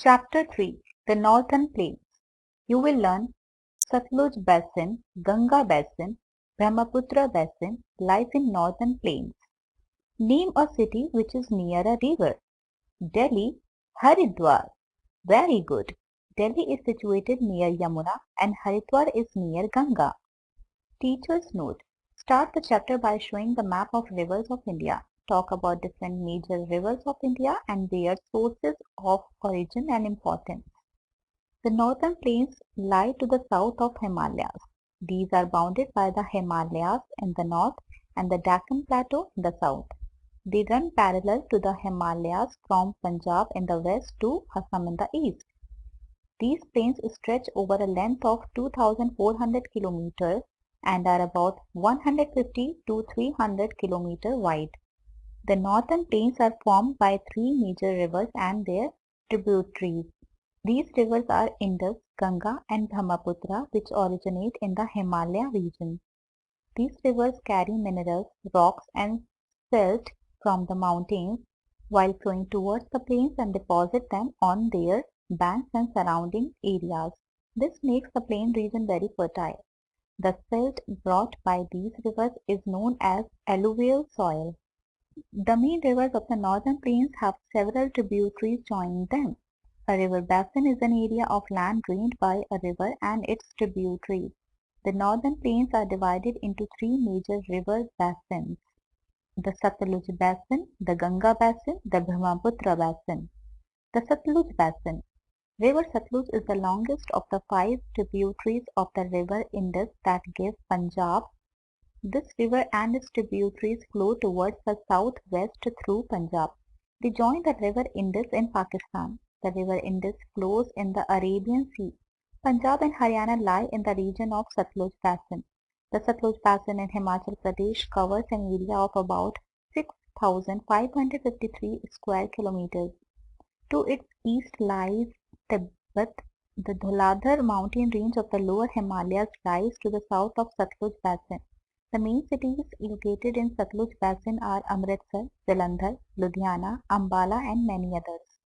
Chapter 3 The Northern Plains. You will learn Satluj Basin, Ganga Basin, Brahmaputra Basin lies in northern plains. Name a city which is near a river. Delhi, Haridwar. Very good. Delhi is situated near Yamuna and Haridwar is near Ganga. Teacher's note. Start the chapter by showing the map of rivers of India. Talk about different major rivers of India and their sources of origin and importance. The northern plains lie to the south of Himalayas. These are bounded by the Himalayas in the north and the Deccan Plateau in the south. They run parallel to the Himalayas from Punjab in the west to Assam in the east. These plains stretch over a length of 2,400 kilometers and are about 150 to 300 kilometers wide. The northern plains are formed by three major rivers and their tributaries. These rivers are Indus, Ganga and Brahmaputra which originate in the Himalaya region. These rivers carry minerals, rocks and silt from the mountains while flowing towards the plains and deposit them on their banks and surrounding areas. This makes the plain region very fertile. The silt brought by these rivers is known as alluvial soil. The main rivers of the northern plains have several tributaries joining them. A river basin is an area of land drained by a river and its tributaries. The northern plains are divided into three major river basins: the Satluj Basin, the Ganga Basin, the Brahmaputra Basin. The Satluj Basin. River Satluj is the longest of the five tributaries of the river Indus that give Punjab. This river and its tributaries flow towards the southwest through Punjab. They join the river Indus in Pakistan. The river Indus flows in the Arabian Sea. Punjab and Haryana lie in the region of Satluj Basin. The Satluj Basin in Himachal Pradesh covers an area of about 6,553 square kilometers. To its east lies Tibet. The Dhuladhar mountain range of the lower Himalayas lies to the south of Satluj Basin. The main cities located in Satluj Basin are Amritsar, Jalandhar, Ludhiana, Ambala and many others.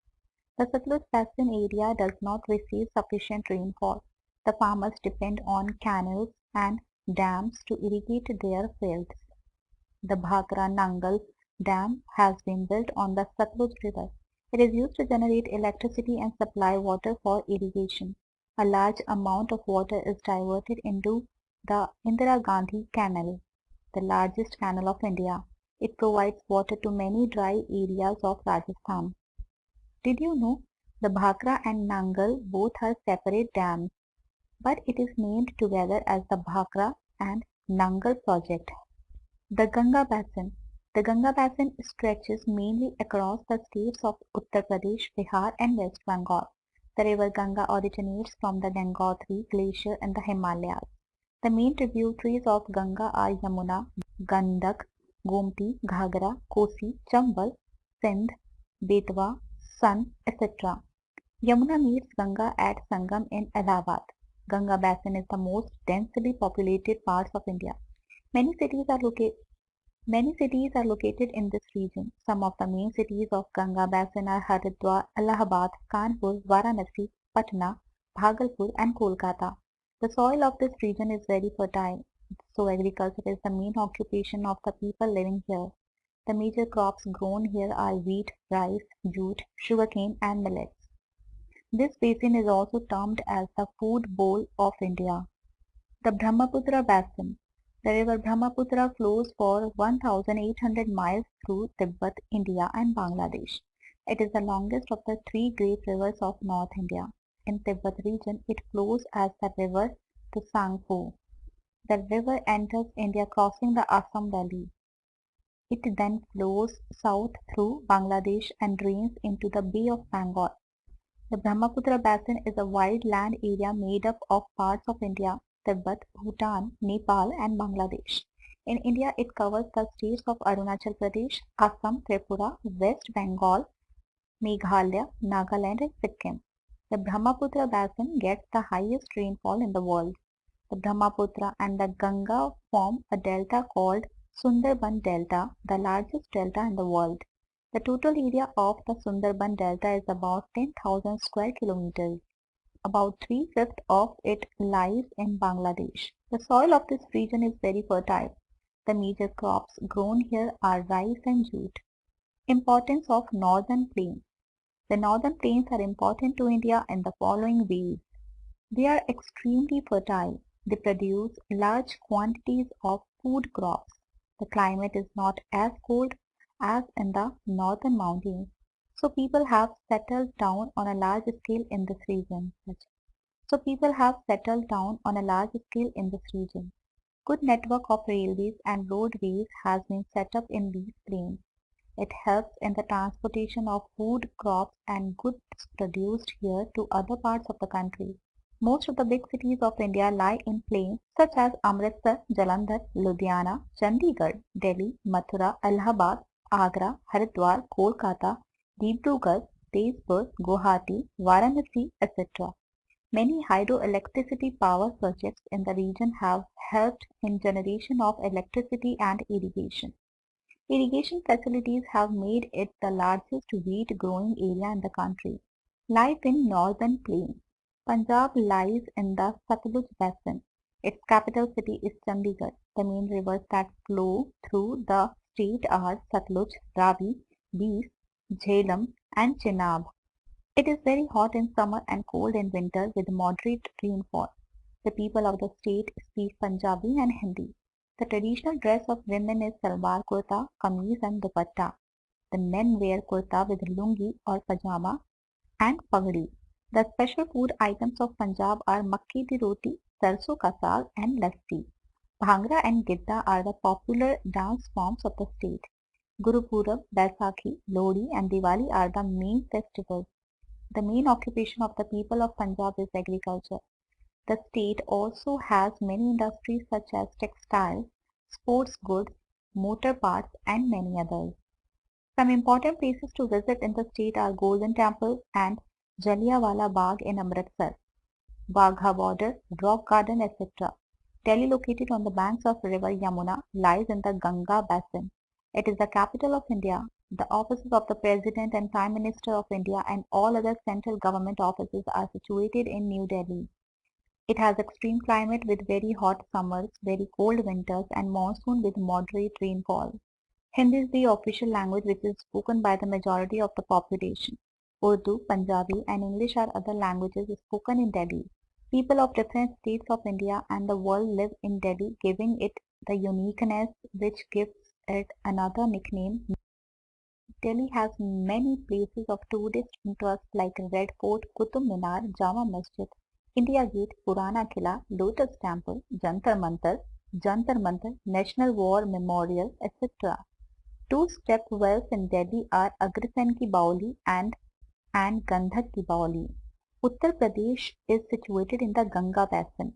The Satluj Basin area does not receive sufficient rainfall. The farmers depend on canals and dams to irrigate their fields. The Bhakra Nangal Dam has been built on the Satluj River. It is used to generate electricity and supply water for irrigation. A large amount of water is diverted into the Indira Gandhi Canal, the largest canal of India. It provides water to many dry areas of Rajasthan. Did you know the Bhakra and Nangal both are separate dams, but it is named together as the Bhakra and Nangal project. The Ganga Basin. The Ganga Basin stretches mainly across the states of Uttar Pradesh, Bihar and West Bengal. The river Ganga originates from the Gangotri glacier in the Himalayas. The main tributaries of Ganga are Yamuna, Gandak, Gomti, Ghagra, Kosi, Chambal, Sindh, Betwa, Son, etc. Yamuna meets Ganga at Sangam in Allahabad. Ganga Basin is the most densely populated parts of India. Many cities are located in this region. Some of the main cities of Ganga Basin are Haridwar, Allahabad, Kanpur, Varanasi, Patna, Bhagalpur and Kolkata. The soil of this region is very fertile, so agriculture is the main occupation of the people living here. The major crops grown here are wheat, rice, jute, sugarcane and millets. This basin is also termed as the food bowl of India. The Brahmaputra Basin. The river Brahmaputra flows for 1,800 miles through Tibet, India and Bangladesh. It is the longest of the three great rivers of North India. In Tibet region, it flows as the river Tsangpo. The river enters India crossing the Assam Valley. It then flows south through Bangladesh and drains into the Bay of Bengal. The Brahmaputra Basin is a wide land area made up of parts of India, Tibet, Bhutan, Nepal and Bangladesh. In India, it covers the states of Arunachal Pradesh, Assam, Tripura, West Bengal, Meghalaya, Nagaland and Sikkim. The Brahmaputra Basin gets the highest rainfall in the world. The Brahmaputra and the Ganga form a delta called Sundarban Delta, the largest delta in the world. The total area of the Sundarban Delta is about 10,000 square kilometers. About 3/5 of it lies in Bangladesh. The soil of this region is very fertile. The major crops grown here are rice and jute. Importance of Northern Plains. The Northern Plains are important to India in the following ways. They are extremely fertile. They produce large quantities of food crops. The climate is not as cold as in the northern mountains, so people have settled down on a large scale in this region. Good network of railways and roadways has been set up in these plains. It helps in the transportation of food, crops and goods produced here to other parts of the country. Most of the big cities of India lie in plains such as Amritsar, Jalandhar, Ludhiana, Chandigarh, Delhi, Mathura, Allahabad, Agra, Haridwar, Kolkata, Dibrugarh, Tezpur, Guwahati, Varanasi, etc. Many hydroelectricity power projects in the region have helped in generation of electricity and irrigation. Irrigation facilities have made it the largest wheat growing area in the country. Life in northern plains. Punjab lies in the Satluj basin. Its capital city is Chandigarh. The main rivers that flow through the state are Satluj, Ravi, Beas, Jhelum and Chenab. It is very hot in summer and cold in winter with moderate rainfall. The people of the state speak Punjabi and Hindi. The traditional dress of women is salwar kurta, kameez and dupatta. The men wear kurta with lungi or pajama and pagdi. The special food items of Punjab are makki di roti, sarson ka saag and lassi. Bhangra and Gidda are the popular dance forms of the state. Guru Purab, Baisakhi, Lohri and Diwali are the main festivals. The main occupation of the people of Punjab is agriculture. The state also has many industries such as textiles, sports goods, motor parts and many others. Some important places to visit in the state are Golden Temple and Jallianwala Bagh in Amritsar, Wagha border, Rock Garden, etc. Delhi, located on the banks of river Yamuna, lies in the Ganga basin. It is the capital of India. The offices of the President and Prime Minister of India and all other central government offices are situated in New Delhi. It has extreme climate with very hot summers, very cold winters and monsoon with moderate rainfall. Hindi is the official language which is spoken by the majority of the population. Urdu, Punjabi and English are other languages spoken in Delhi. People of different states of India and the world live in Delhi, giving it the uniqueness which gives it another nickname. Delhi has many places of tourist interest like Red Fort, Qutub Minar, Jama Masjid, India Gate, Purana Killa, Lotus Temple, Jantar Mantar, National War Memorial, etc. Two-step wells in Delhi are Agrasen Ki Baoli and Gandhak Ki Baoli. Uttar Pradesh is situated in the Ganga basin.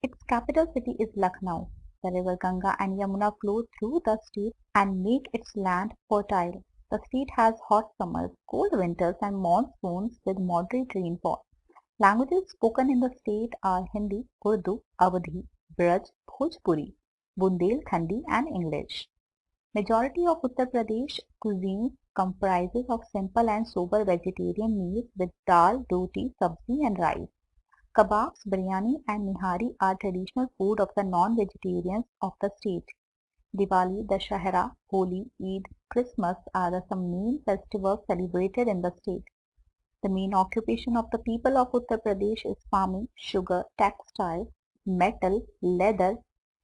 Its capital city is Lucknow. The river Ganga and Yamuna flow through the state and make its land fertile. The state has hot summers, cold winters and monsoons with moderate rainfall. Languages spoken in the state are Hindi, Urdu, Awadhi, Braj, Bhojpuri, Bundelkhandi and English. Majority of Uttar Pradesh cuisine comprises of simple and sober vegetarian meals with dal, roti, sabzi and rice. Kebabs, biryani and nihari are traditional food of the non-vegetarians of the state. Diwali, Dashahara, Holi, Eid, Christmas are the some main festivals celebrated in the state. The main occupation of the people of Uttar Pradesh is farming, sugar, textile, metal, leather,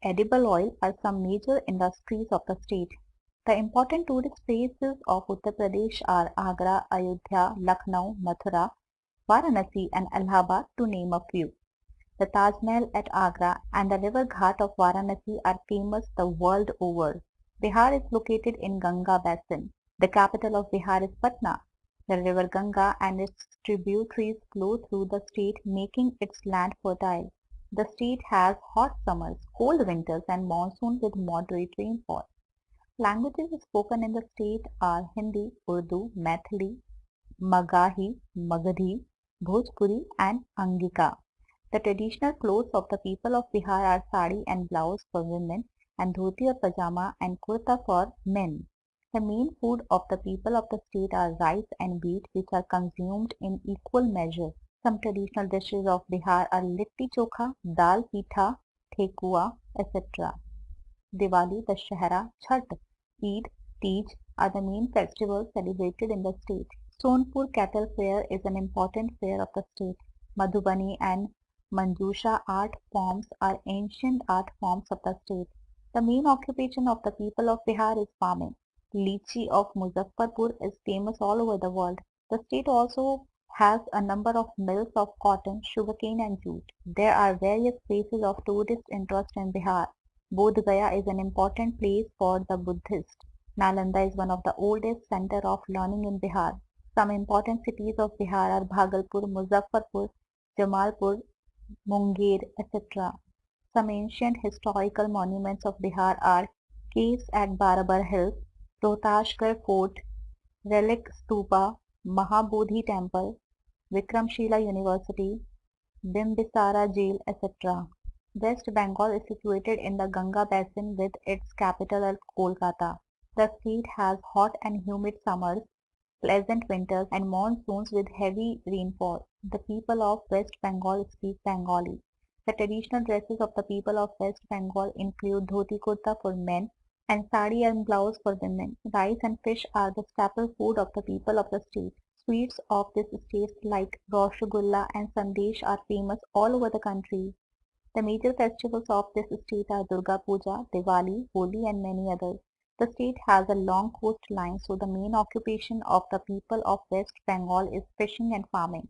edible oil are some major industries of the state. The important tourist places of Uttar Pradesh are Agra, Ayodhya, Lucknow, Mathura, Varanasi and Allahabad to name a few. The Taj Mahal at Agra and the river Ghat of Varanasi are famous the world over. Bihar is located in Ganga basin. The capital of Bihar is Patna. The river Ganga and its tributaries flow through the state, making its land fertile. The state has hot summers, cold winters and monsoon with moderate rainfall. Languages spoken in the state are Hindi, Urdu, Maithili, Magahi, Magadhi, Bhojpuri and Angika. The traditional clothes of the people of Bihar are sari and blouse for women and dhoti or pajama and kurta for men. The main food of the people of the state are rice and wheat, which are consumed in equal measure. Some traditional dishes of Bihar are litti chokha, dal pitha, thekua, etc. Diwali, Dashehra, Chhath, Eid, Tej are the main festivals celebrated in the state. Sonpur Cattle Fair is an important fair of the state. Madhubani and Manjusha art forms are ancient art forms of the state. The main occupation of the people of Bihar is farming. Lychee of Muzaffarpur is famous all over the world. The state also has a number of mills of cotton, sugarcane and jute. There are various places of tourist interest in Bihar. Bodh Gaya is an important place for the Buddhists. Nalanda is one of the oldest center of learning in Bihar. Some important cities of Bihar are Bhagalpur, Muzaffarpur, Jamalpur, Munger, etc. Some ancient historical monuments of Bihar are caves at Barabar Hills, Rohtashgarh Fort, Relic Stupa, Mahabodhi Temple, Vikramshila University, Bimbisara Jail, etc. West Bengal is situated in the Ganga basin with its capital at Kolkata. The state has hot and humid summers, pleasant winters and monsoons with heavy rainfall. The people of West Bengal speak Bengali. The traditional dresses of the people of West Bengal include dhoti kurta for men and sari and blouse for women. Rice and fish are the staple food of the people of the state. Sweets of this state like Rasgulla and Sandesh are famous all over the country. The major festivals of this state are Durga Puja, Diwali, Holi and many others. The state has a long coastline, so the main occupation of the people of West Bengal is fishing and farming.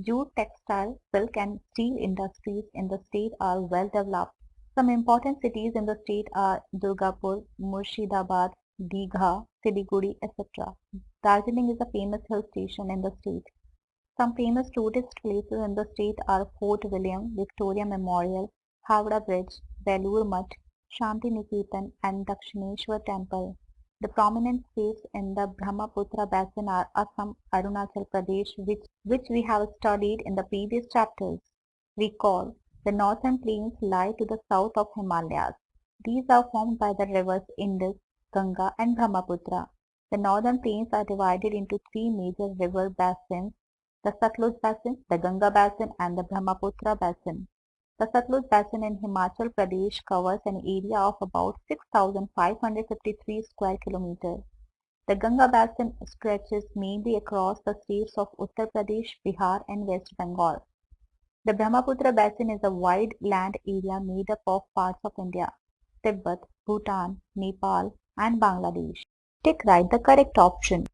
Jute, textile, silk and steel industries in the state are well developed. Some important cities in the state are Durgapur, Murshidabad, Digha, Siliguri, etc. Darjeeling is a famous hill station in the state. Some famous tourist places in the state are Fort William, Victoria Memorial, Howrah Bridge, Belur Mutt, Shanti Niketan and Dakshineshwar Temple. The prominent states in the Brahmaputra basin are Assam, Arunachal Pradesh, which we have studied in the previous chapters. Recall, the northern plains lie to the south of Himalayas. These are formed by the rivers Indus, Ganga and Brahmaputra. The northern plains are divided into three major river basins, the Satluj Basin, the Ganga Basin and the Brahmaputra Basin. The Satluj Basin in Himachal Pradesh covers an area of about 6,553 square kilometers. The Ganga Basin stretches mainly across the states of Uttar Pradesh, Bihar and West Bengal. The Brahmaputra Basin is a wide land area made up of parts of India, Tibet, Bhutan, Nepal and Bangladesh. Tick right the correct option.